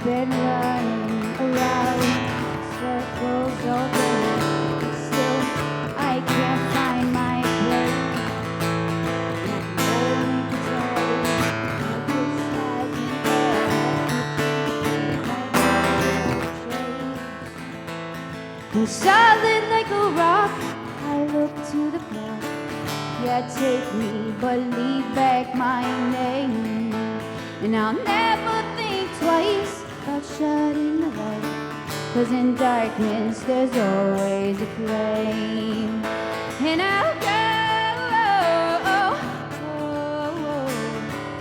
been running around circles all day. Still, I can't find my place. Only pretend solid like a rock, I look to the clock. Yeah, take me, but leave back my name. And I'll never think twice about shutting the light, 'cause in darkness there's always a flame. And I'll go,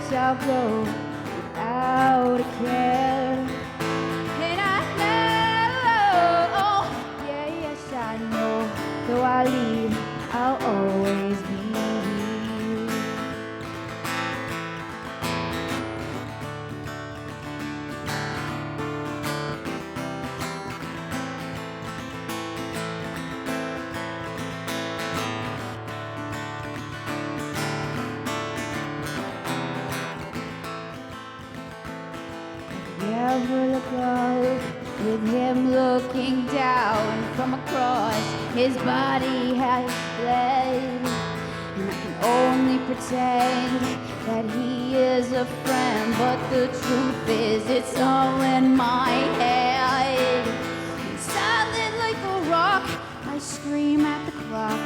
so I'll go without a care. And I know, yeah, yes I know, though I leave, I'll always be here. Never look up with him looking down from across. His body has bled, and I can only pretend that he is a friend. But the truth is, it's all in my head. And solid like a rock, I scream at the clock.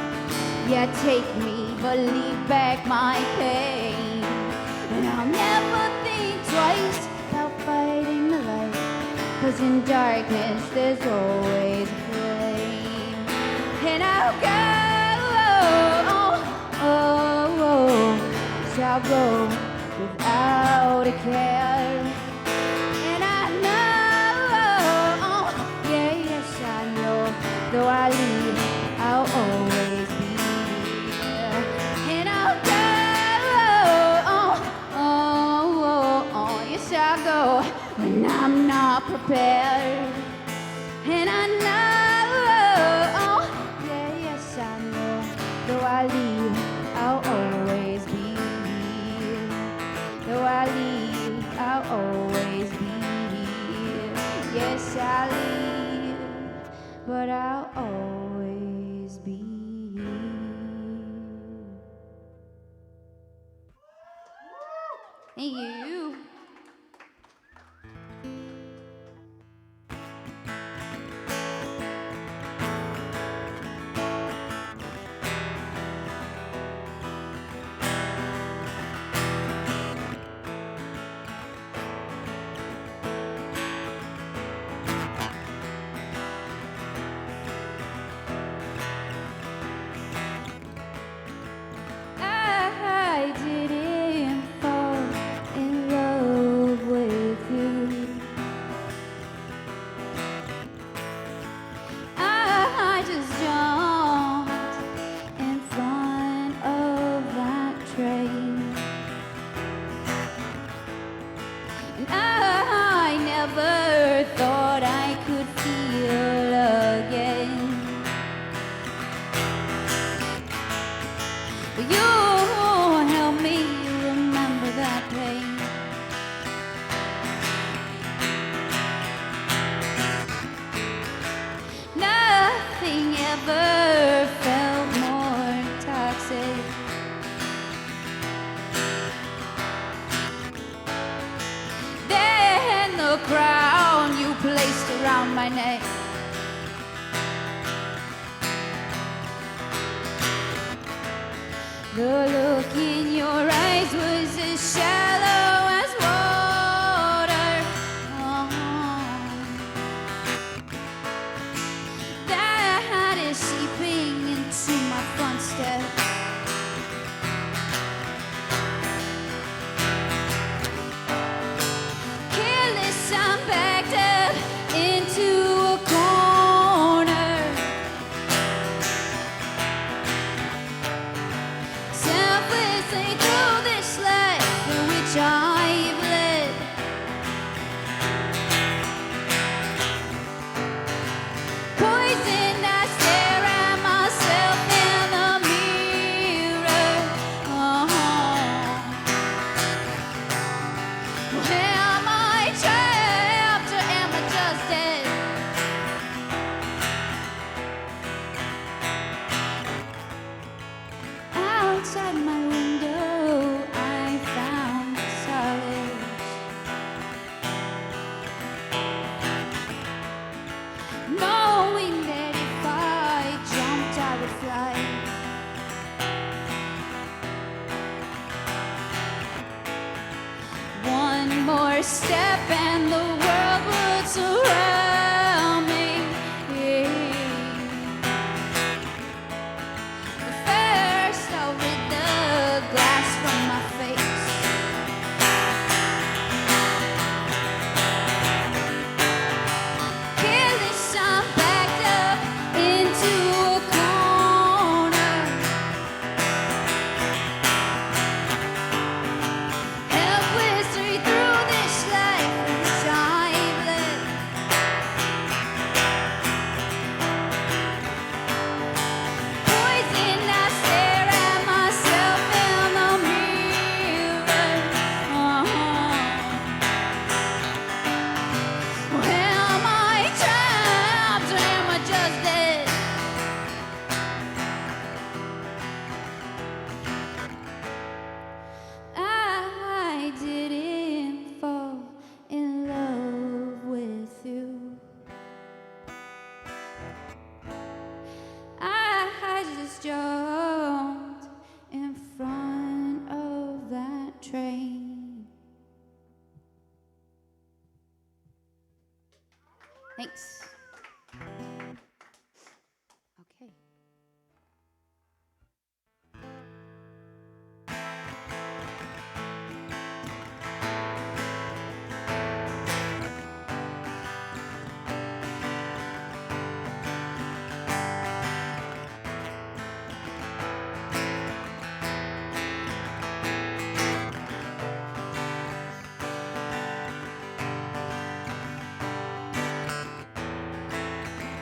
Yeah, take me, but leave back my pain. And I'll never think twice about fighting the light, 'cause in darkness there's always a flame. And I'll go, so I'll go without a care. And I know, yeah, yes I know, though I leave, I'll always be here. And I'll go, yes I'll go when I'm not prepared. And I know, yeah, yes I know, though I leave, I'll always be here. Though I leave, I'll always be here. Yes, I leave, but I'll always be here. Thank you. I didn't fall in love with you. I just jumped in front of that train. And I never thought I could feel again. But you help me remember that pain. Nothing ever felt more toxic than the crown you placed around my neck. The look in your eyes was as shallow as water. That is seeping into my front step. Careless, I'm backed up into a corner. Self first step and the world would surround me. First I'll rid the glass from my face. Careless, I'm backed up into a corner. Helplessly through this life which I've lived. Poison, I stare at myself in the mirror. Am I trapped or am I just dead? I didn't fall in love with you. I just jumped in front of that train. Thanks. Okay.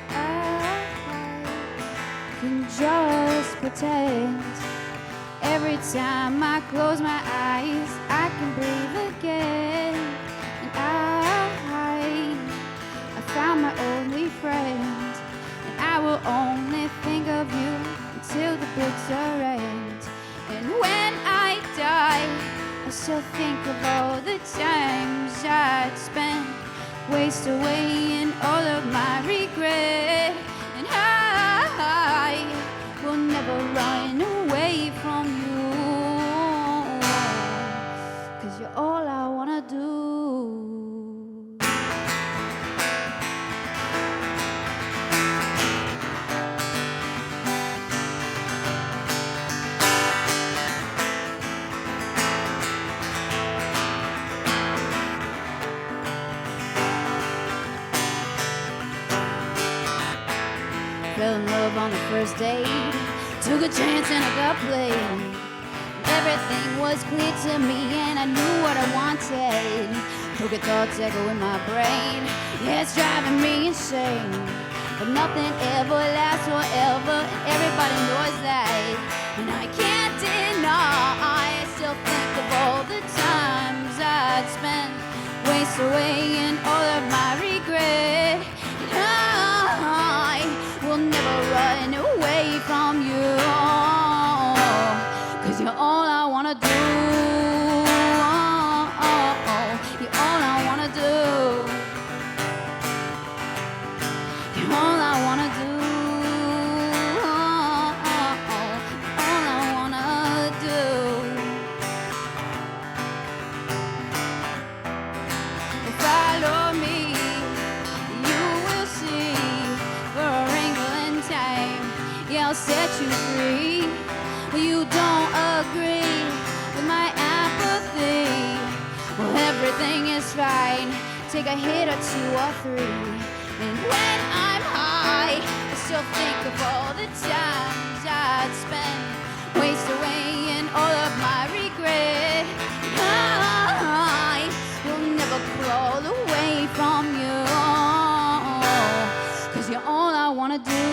I can just pretend. Every time I close my eyes, I can breathe again. And I found my only friend. And I will only think of you until the bitter end. And when I die, I still think of all the times I'd spent, waste away in all of my regret. And I will never run away from you, 'cause you're all I wanna do. Fell in love on the first date, took a chance and I got played. Everything was clear to me and I knew what I wanted. Crooked thoughts echo in my brain, yeah, it's driving me insane. But nothing ever lasts forever, and everybody knows that. And I can't deny, I still think of all the times I'd spent, waste away in all of my regret. And I will never run away from you, 'cause you're all I wanna do. You're all I wanna do. You're all I wanna do. All I wanna do. Follow me, you will see. For a wrinkle in time, yeah, I'll set you free. You don't agree with my apathy. Well, everything is fine. Take a hit or two or three. And when I'm high, I still think of all the times I'd spent, waste away in all of my regret. I will never crawl away from you, 'cause you're all I wanna do.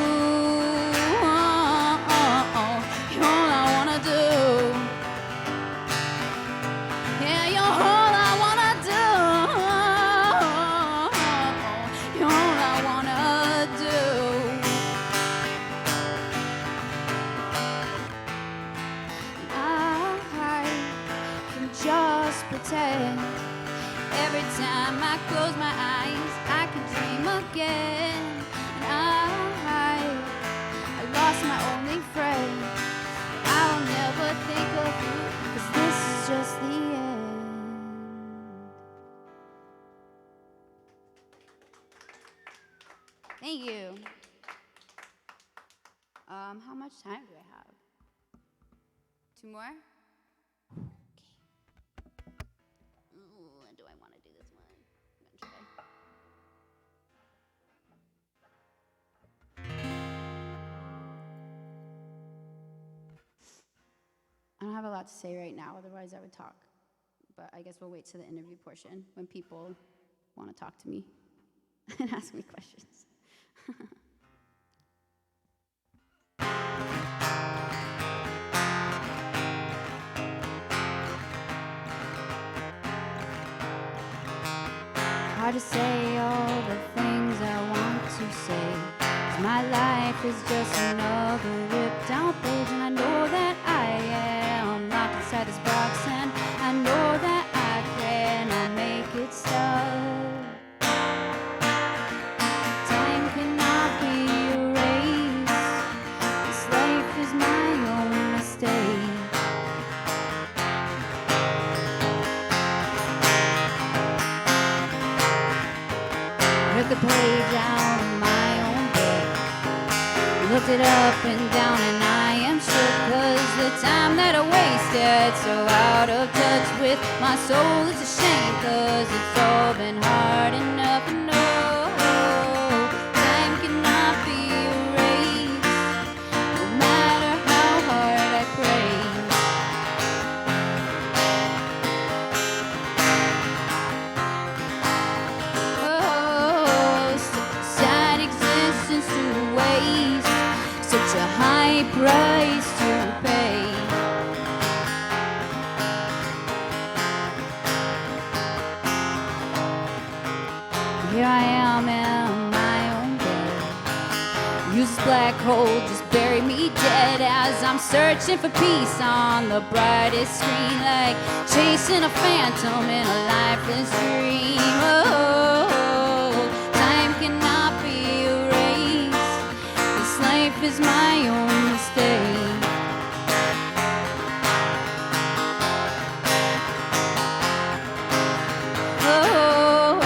You're all I wanna do. Yeah, you're all I wanna do. You're all I wanna do. I can just pretend. Every time I close my eyes, I can dream again. And I lost my only friend. I'll never think of you, 'cause this is just the end. Thank you. How much time do I have? 2 more? Okay. Ooh, do I want to do this one? I'm gonna try. I don't have a lot to say right now, otherwise I would talk. But I guess we'll wait to the interview portion when people want to talk to me and ask me questions. Hard to say all the things I want to say, 'cause my life is just another ripped out page, and I know that I am locked inside this box, and I know that I cannot make it stop. Time cannot be erased. This life is my own mistake. Ripped the page out of my own book, looked it up and down, and I am shook, 'cause the time that I wasted so out of touch with my soul, it's a shame, 'cause it's all been hard enough. No, time cannot be erased, no matter how hard I pray. Sad existence to waste, such a high price to pay. Here I am in my own bed, use this black hole, just bury me dead, as I'm searching for peace on the brightest screen, like chasing a phantom in a lifeless dream. Oh, time cannot be erased. This life is my own mistake. Oh,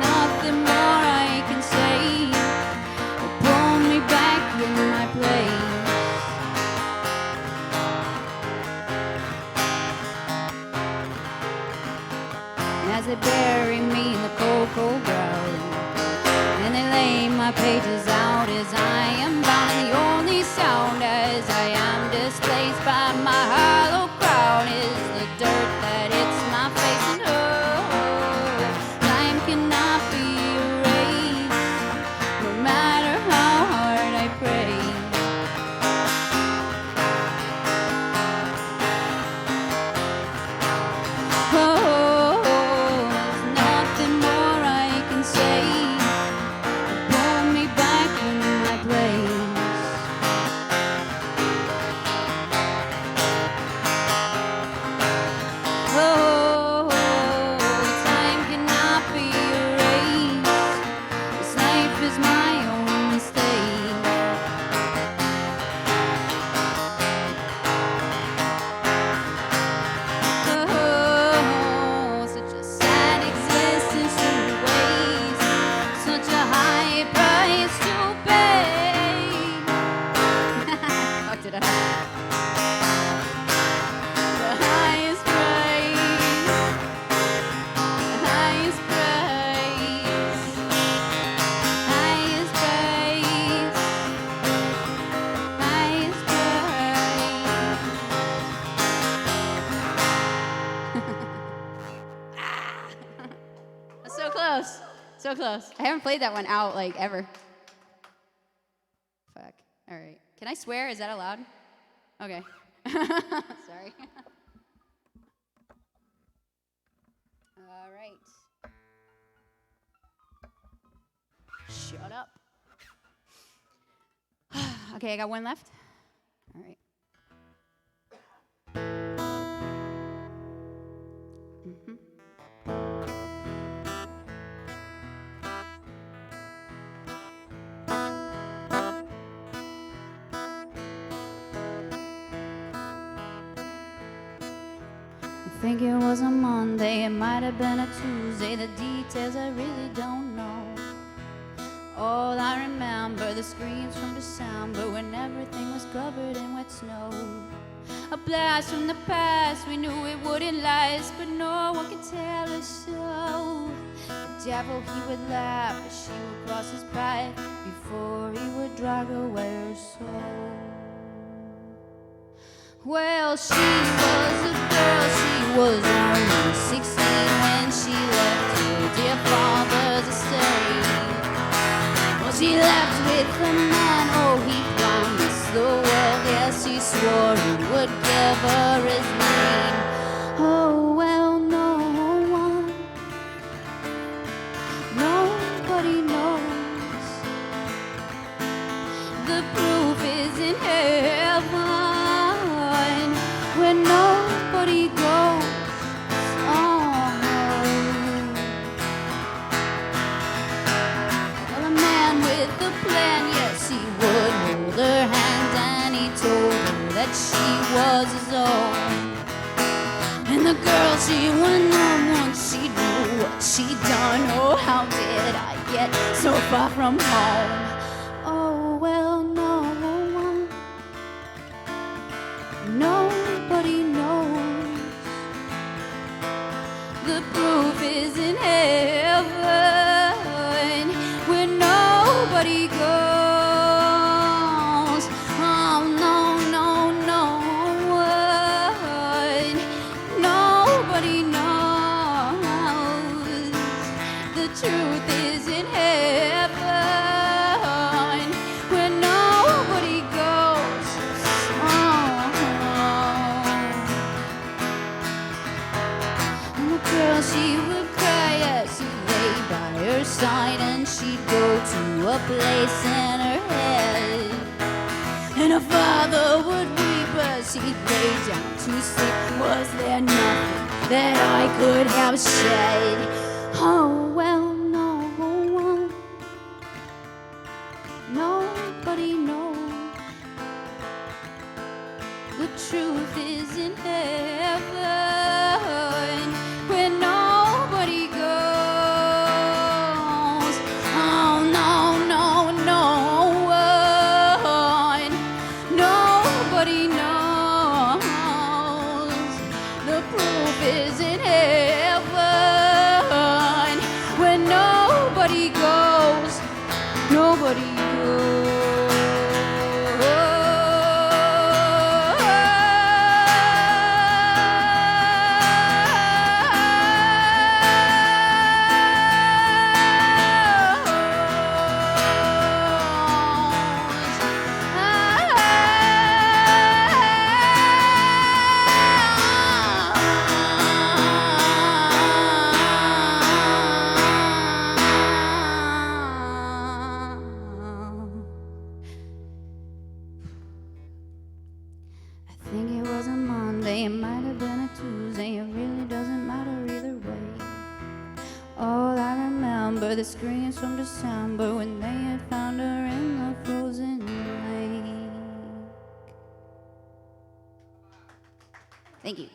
nothing more I can say to pull me back in my place. As they bury me in the cold, cold ground, and they lay my pages out as I am bound, and the only sound as I am displaced by my hollow crown is the dirt that hits my face. And oh, time cannot be erased, no matter how hard I pray. Oh, there's nothing more I can say to pull me back in my place. Oh, time cannot be erased. This life is my own mistake. Oh, such a sad existence to waste, such a high price to pay. Fucked it up. The highest price, the highest price, highest price, highest price. That's so close. So close. I haven't played that one out like ever. Fuck. All right. Can I swear? Is that allowed? Okay. Sorry. All right. Shut up. Okay, I got one left. All right. I think it was a Monday, it might have been a Tuesday, the details I really don't know. All I remember, the screams from December when everything was covered in wet snow. A blast from the past, we knew it wouldn't last, but no one could tell us so. The devil, he would laugh as she would cross his path before he would drag away her soul. Well, she was a girl, she was only 16 when she left her dear father's estate. Well, she left with a man, oh, he promised the world, yes, he swore he would give her his name. Oh, well, no one, nobody knows. The proof is in heaven where nobody goes. Oh, well, a man with a plan, yes, he would hold her hand, and he told her that she was his own. And the girl, she went on once she knew what she'd done. Oh, how did I get so far from home? Oh, well, no one, nobody knows. The proof is in heaven where nobody goes. Oh, no, no, no one, nobody knows. The truth is in heaven where nobody goes. Oh. And the girl, she would cry as he lay by her side, and she'd go to a place in her head. And her father would weep as he'd lay down to sleep. Was there nothing that I could have said? Oh, well, no one, nobody knows. The truth is in heaven where nobody goes. Oh, no, no, no one, nobody knows. The proof is in heaven where nobody goes. Nobody goes. I think it was a Monday, it might have been a Tuesday, it really doesn't matter either way. All I remember, the screams from December when they had found her in the frozen lake. Thank you.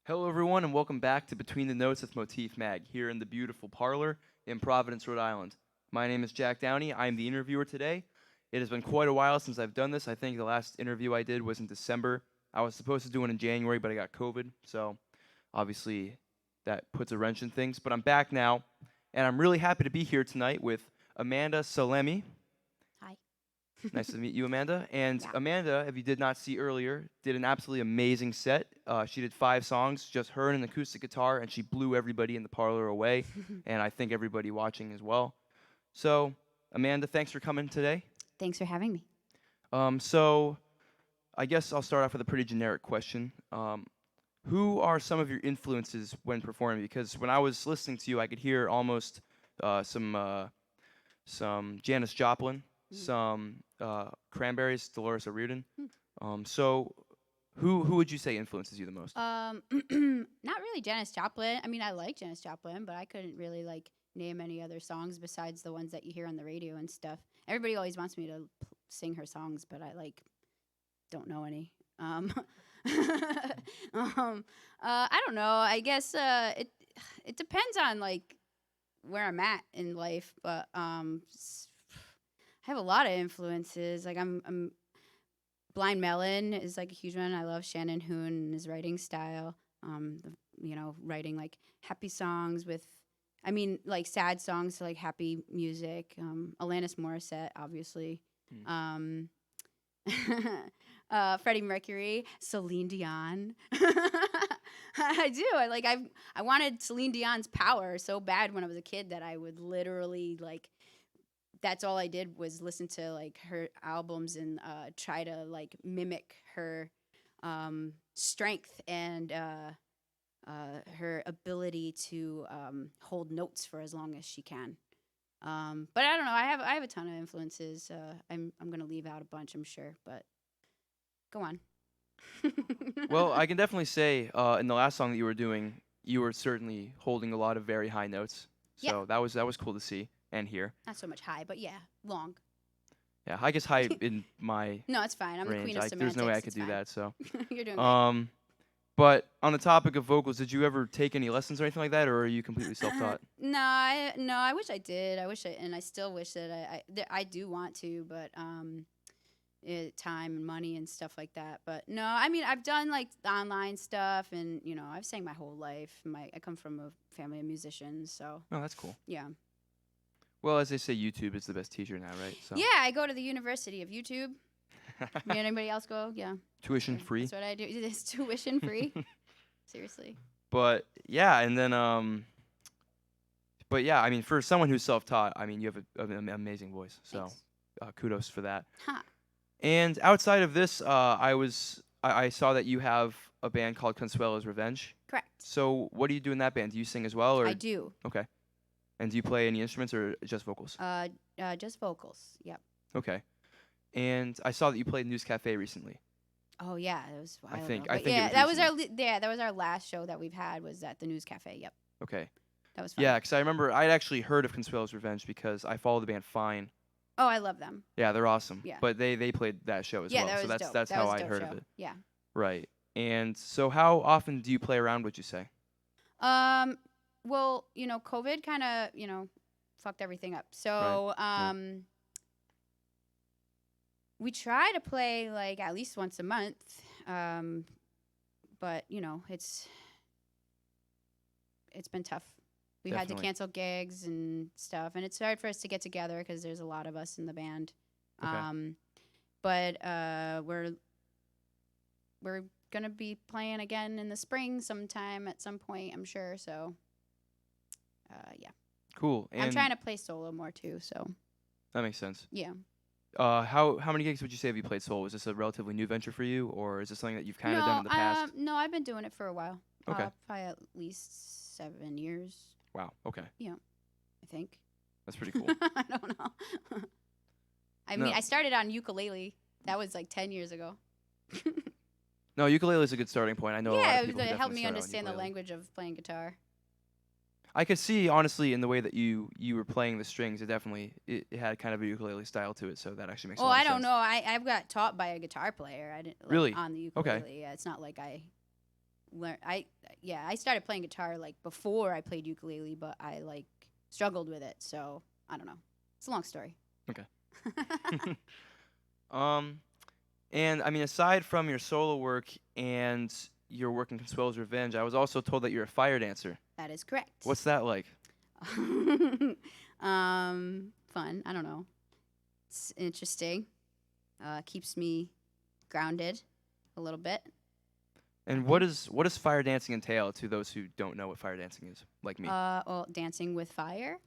Hello, everyone, and welcome back to Between the Notes with Motif Mag here in the beautiful parlor in Providence, Rhode Island. My name is Jack Downey. I'm the interviewer today. It has been quite a while since I've done this. I think the last interview I did was in December. I was supposed to do one in January, but I got COVID, so obviously that puts a wrench in things. But I'm back now, and I'm really happy to be here tonight with Amanda Salemi. Hi. Nice to meet you, Amanda. And Yeah. Amanda, if you did not see earlier, did an absolutely amazing set. She did 5 songs, just her and an acoustic guitar, and she blew everybody in the parlor away, and I think everybody watching as well. So, Amanda, thanks for coming today. Thanks for having me. So, I guess I'll start off with a pretty generic question. Who are some of your influences when performing? Because when I was listening to you, I could hear almost some Janis Joplin, some Cranberries, Dolores O'Riordan. So, who would you say influences you the most? Not really Janis Joplin. I mean, I like Janis Joplin, but I couldn't really name any other songs besides the ones that you hear on the radio and stuff. Everybody always wants me to sing her songs, but I don't know any. I don't know. I guess it depends on where I'm at in life, but I have a lot of influences. I'm Blind Melon is a huge one. I love Shannon Hoon and his writing style. Writing happy songs with, sad songs to happy music. Alanis Morissette, obviously. Freddie Mercury, Celine Dion. I do. I wanted Celine Dion's power so bad when I was a kid that I would literally that's all I did was listen to her albums and try to mimic her strength and her ability to hold notes for as long as she can. But I don't know. I have a ton of influences. I'm gonna leave out a bunch, I'm sure, but go on. Well, I can definitely say in the last song that you were doing, you were certainly holding a lot of very high notes. So that was cool to see and hear. Not so much high, but yeah, long. Yeah, I guess high in my No, it's fine. I'm range. the queen of semantics. There's no way I could it's do fine. that. So, You're doing great. But on the topic of vocals, did you ever take any lessons or anything like that, or are you completely self-taught? No, I wish I did. And I still wish that I do want to, but time and money and stuff like that. But no, I mean I've done online stuff, and I've sang my whole life. I come from a family of musicians, so. Oh, that's cool. Yeah. Well, as they say, YouTube is the best teacher now, right? So. Yeah, I go to the University of YouTube. Anybody else go? Yeah. Tuition free. That's what I do. It's tuition free. Seriously. But yeah, and then but yeah, I mean, for someone who's self-taught, I mean, you have an amazing voice. So, kudos for that. Huh. And outside of this, I saw that you have a band called Consuelo's Revenge. Correct. So, what do you do in that band? Do you sing as well, or? I do. Okay. And do you play any instruments or just vocals? Just vocals. Yep. Okay. And I saw that you played News Cafe recently. Oh yeah, it was. I think yeah, it that was that was our last show that we've had was at the News Cafe. Yep. Okay. That was fun. Yeah, because I remember I'd actually heard of Consuelo's Revenge because I follow the band Fine. Oh, I love them. Yeah, they're awesome. Yeah. But they played that show as well. That so was dope. that's that how was I dope heard show. of it. Yeah. Right. And so how often do you play around, would you say? Well, COVID kind of, fucked everything up. So, we try to play at least once a month. But it's been tough. We had to cancel gigs and stuff, and it's hard for us to get together because there's a lot of us in the band. Okay. But we're gonna be playing again in the spring sometime at some point, I'm sure. So, yeah. Cool. And I'm trying to play solo more too. So. That makes sense. Yeah. How many gigs would you say have you played solo? Is this a relatively new venture for you, or is this something that you've kind of done in the past? No, I've been doing it for a while. Okay. Probably at least 7 years. Wow. Okay. Yeah, I think. That's pretty cool. I don't know. I mean, I started on ukulele. That was 10 years ago. No, ukulele is a good starting point. I know a lot of people who it helped definitely me start on understand the ukulele. language of playing guitar. I could see, honestly, in the way that you were playing the strings, it had kind of a ukulele style to it, so that actually makes a lot of sense. I don't know. I got taught by a guitar player. I didn't Really? on the ukulele. Okay. Yeah, it's not like I learn. I started playing guitar like before I played ukulele, but I like struggled with it. So I don't know. It's a long story. Okay. um, and I mean, aside from your solo work and your work in Consuelo's Revenge, I was also told that you're a fire dancer. That is correct. What's that like? Fun. I don't know. It's interesting. Keeps me grounded a little bit. And what does fire dancing entail to those who don't know what fire dancing is, like me? Well, dancing with fire.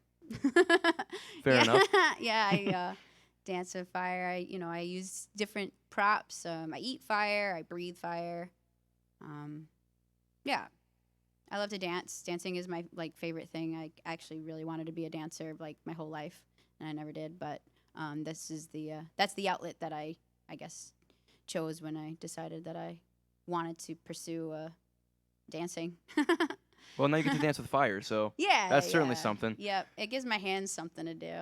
Fair enough. Yeah, I dance with fire. I use different props. I eat fire. I breathe fire. Yeah, I love to dance. Dancing is my favorite thing. I actually really wanted to be a dancer my whole life, and I never did. But this is that's the outlet that I guess chose when I decided that I wanted to pursue dancing. Well, now you get to dance with fire, so that's certainly something. Yep, it gives my hands something to do.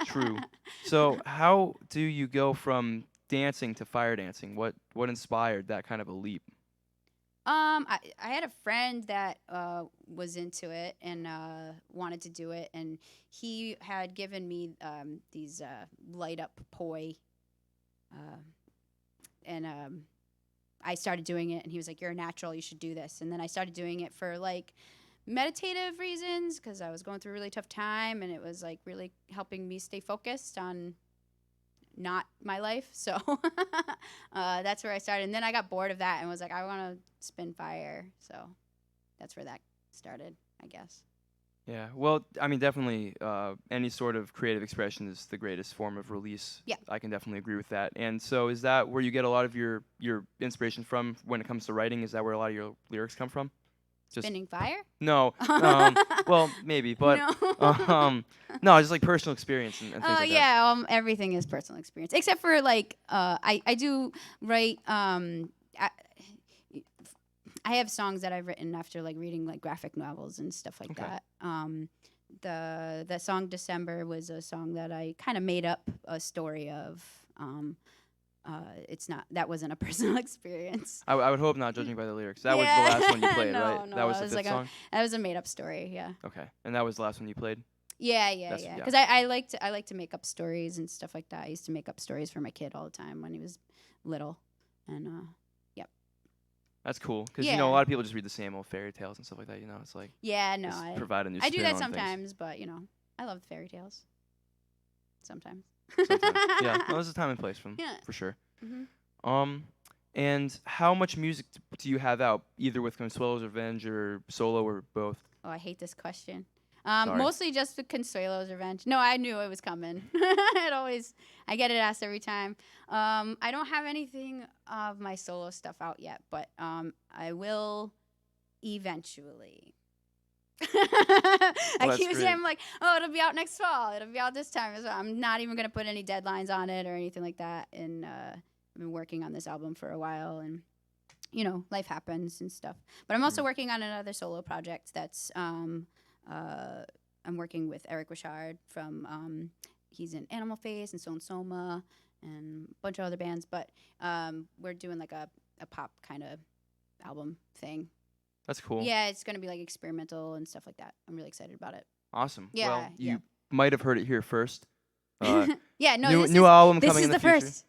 True. So how do you go from dancing to fire dancing? What inspired that kind of a leap? I had a friend that was into it and wanted to do it, and he had given me these light up poi, and I started doing it, and he was like, "You're a natural, you should do this." And then I started doing it for meditative reasons because I was going through a really tough time, and it was really helping me stay focused on not my life. So that's where I started. And then I got bored of that and was like, I want to spin fire. So that's where that started, I guess. Yeah. Well, I mean, definitely any sort of creative expression is the greatest form of release. Yeah. I can definitely agree with that. And so is that where you get a lot of your inspiration from when it comes to writing? Is that where a lot of your lyrics come from? Just Spinning fire? No. Well, maybe, but no, just personal experience and things like that. Everything is personal experience, except for I do write. I have songs that I've written after reading graphic novels and stuff like that. The song December was a song that I kind of made up a story of. That wasn't a personal experience. I would hope not, judging by the lyrics. That was the last one you played, right? No, that was the fifth song? That was a made up story, yeah. Okay. And that was the last one you played? Yeah. Because I like to make up stories and stuff like that. I used to make up stories for my kid all the time when he was little. And yep. That's cool. Because a lot of people just read the same old fairy tales and stuff like that, It's I provide a new I spin do that on sometimes, but I love fairy tales. Sometimes. Sometimes. Yeah. No, there's a time and place for sure. Mm-hmm. And how much music do you have out, either with Consuelo's Revenge or solo or both? Oh, I hate this question. Sorry. Mostly just with Consuelo's Revenge. No, I knew it was coming. I get it asked every time. I don't have anything of my solo stuff out yet, but I will eventually. I keep saying, I'm like, oh, it'll be out next fall. It'll be out this time. So I'm not even going to put any deadlines on it or anything like that. And I've been working on this album for a while, and, life happens and stuff. But I'm also working on another solo project that's, I'm working with Eric Richard from, he's in Animal Face and Soma and a bunch of other bands. But we're doing a pop kind of album thing. That's cool. Yeah, it's going to be experimental and stuff like that. I'm really excited about it. Awesome. Yeah, well, you might have heard it here first. Yeah, no, new album this coming is in the future. first.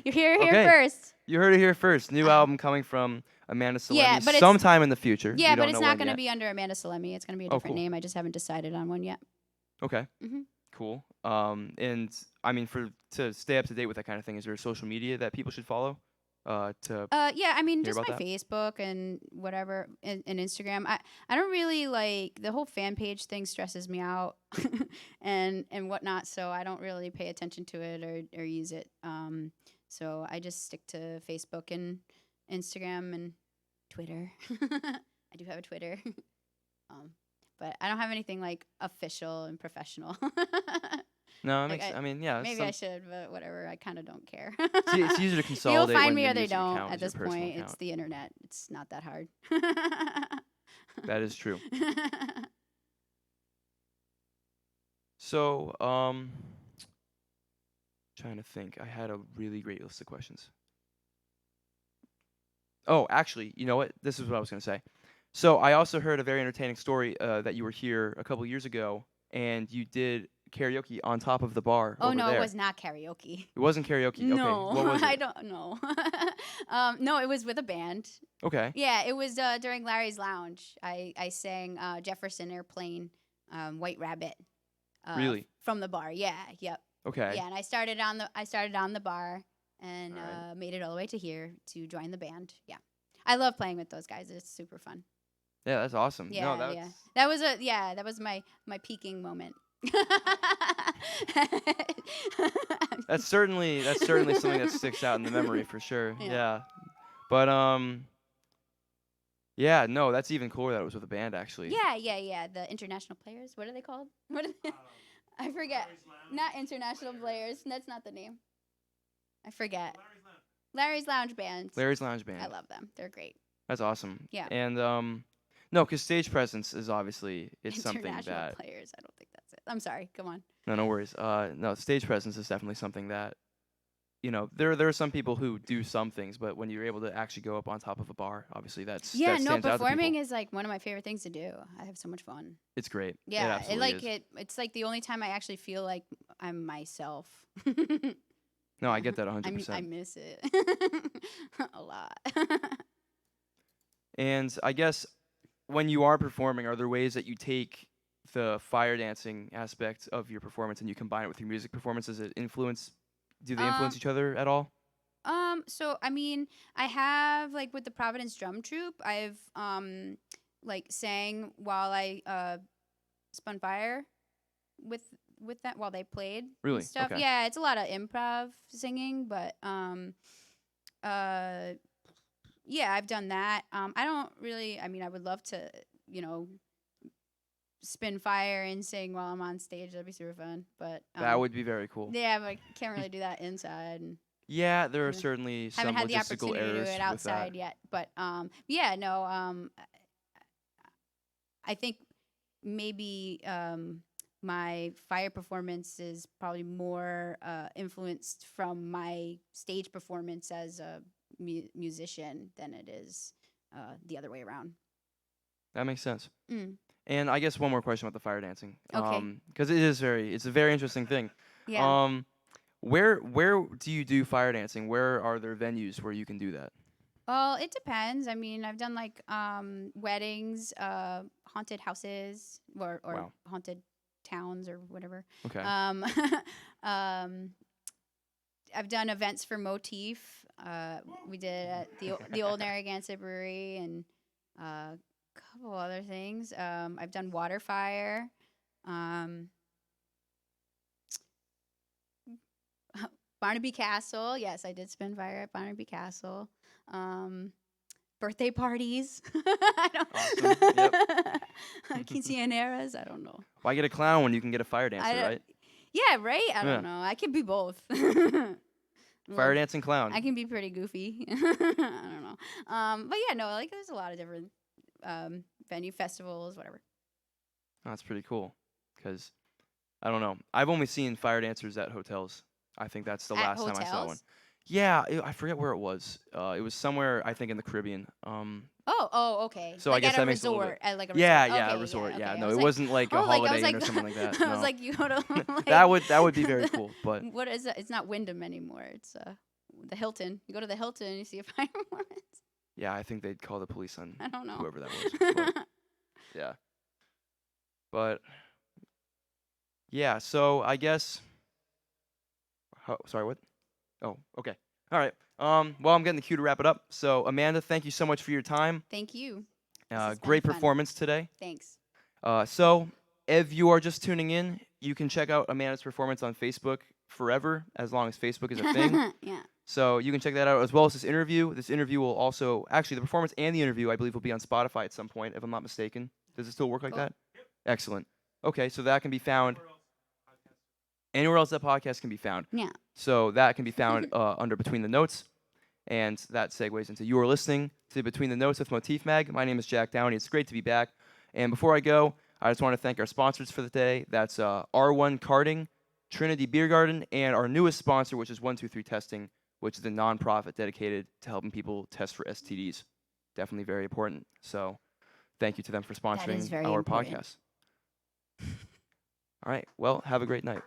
You're here first. You heard it here first. New album coming from Amanda Salemi Yeah, but sometime in the future. Yeah, we don't but it's know not when going to yet. be under Amanda Salemi. It's going to be a different name. I just haven't decided on one yet. Okay. Mhm. Cool. And I mean, to stay up to date with that kind of thing, is there social media that people should follow? Yeah, I mean, hear just my about that? Facebook and whatever, and Instagram. I don't really the whole fan page thing stresses me out, and whatnot. So I don't really pay attention to it or use it. So I just stick to Facebook and Instagram and Twitter. I do have a Twitter, but I don't have anything official and professional. No, I mean, yeah. Maybe I should, but whatever. I kind of don't care. It's easier to consolidate. You'll find when me your or they music don't. account At is your this personal point, account. it's the internet. It's not that hard. That is true. So, trying to think. I had a really great list of questions. Oh, actually, you know what? This is what I was going to say. So I also heard a very entertaining story that you were here a couple years ago, and you did karaoke on top of the bar Oh over no, it there. was not karaoke. It wasn't karaoke. Okay, No, what was I it? don't know. No, it was with a band. Okay, Yeah, it was during Larry's Lounge. I sang Jefferson Airplane, White Rabbit, really? from the bar. Yeah, yep. Okay, Yeah, and I started on the bar and all right. made it all the way to here to join the band. Yeah, I love playing with those guys. It's super fun. Yeah, that's awesome. No, Yeah, that's yeah. That was my peaking moment. that's certainly something that sticks out in the memory for sure. Yeah. Yeah, but yeah, no, that's even cooler that it was with a band actually. Yeah. The international players. What are they called? What are they? I forget. Not international players. That's not the name. I forget. Larry's Lounge Band. Larry's Lounge Band. I love them. They're great. That's awesome. Yeah. And no, because stage presence is obviously it's something International that players. I don't think that's it. I'm sorry. Come on. no worries. No, stage presence is definitely something that there are some people who do some things, but when you're able to actually go up on top of a bar, obviously that stands out to Performing people. is like one of my favorite things to do. I have so much fun. It's great. It Yeah, absolutely is. it's like the only time I actually feel like I'm myself. No, I get that I 100%. miss it a lot. And I guess when you are performing, are there ways that you take the fire dancing aspect of your performance and you combine it with your music performance? Do they influence Um, each other at all? so I mean, I have like with the Providence Drum Troupe, I've like sang while I spun fire with that while they played Really? and stuff. Okay. Yeah, it's a lot of improv singing, but yeah, I've done that. I don't really. I mean, I would love to, you know, spin fire and sing while I'm on stage. That'd be super fun. But That would be very cool. yeah, but I can't really do that inside. And Yeah, there are Yeah. certainly some haven't had the logistical opportunity to errors do it with outside that. yet. But yeah, no. I think maybe my fire performance is probably more influenced from my stage performance as a musician than it is the other way around. That makes sense. Mm. And I guess one more question about the fire dancing. Okay. Because it's a very interesting thing. Yeah. Where do you do fire dancing? Where are there venues where you can do that? Well, it depends. I mean, I've done like weddings, haunted houses, or Wow. haunted towns or whatever. Okay. Um, I've done events for Motif. We did it at the old Narragansett Brewery and a couple other things. I've done water fire. Barnaby Castle. Yes, I did spin fire at Barnaby Castle. Birthday parties. I don't. Awesome. Yep. Quinceañeras. I don't know. Why get a clown when you can get a fire dancer, don't- right? Yeah, right. I Yeah. don't know. I can be both. Fire dancing clown. I can be pretty goofy. I don't know. But yeah, no, like there's a lot of different venue festivals, whatever. Oh, that's pretty cool. Because I don't know. I've only seen fire dancers at hotels. I think that's the At last time I saw one. hotels? Yeah, I forget where it was. It was somewhere I think in the Caribbean. Oh, okay. So I like guess at that a makes it a little resort, bit- at like a resort. Yeah, okay, a resort. Yeah, okay. no, I was it like, wasn't like a oh, like, I Holiday was Inn or like, something like that. I was no. like, you go to like, that would be very cool. But What is it? It's not Wyndham anymore. It's the Hilton. You go to the Hilton and you see a fire performance. yeah, I think they'd call the police on I don't know. whoever that was. But, yeah. But yeah, so I guess. Sorry, what? Oh, okay. All right. Well, I'm getting the cue to wrap it up. So, Amanda, thank you so much for your time. Thank you. This has been Great fun. performance today. Thanks. So, if you are just tuning in, you can check out Amanda's performance on Facebook forever, as long as Facebook is a thing. Yeah. So you can check that out, as well as this interview. This interview will also, actually, the performance and the interview, I believe, will be on Spotify at some point, if I'm not mistaken. Does it still work like Cool. that? Excellent. Okay, so that can be found anywhere else that podcast can be found. Yeah. So that can be found under Between the Notes. And that segues into you are listening to Between the Notes with Motif Mag. My name is Jack Downey. It's great to be back. And before I go, I just want to thank our sponsors for the day. That's R1 Karting, Trinity Beer Garden, and our newest sponsor, which is 123 Testing, which is a nonprofit dedicated to helping people test for STDs. Definitely very important. So thank you to them for sponsoring very our important. podcast. All right. Well, have a great night.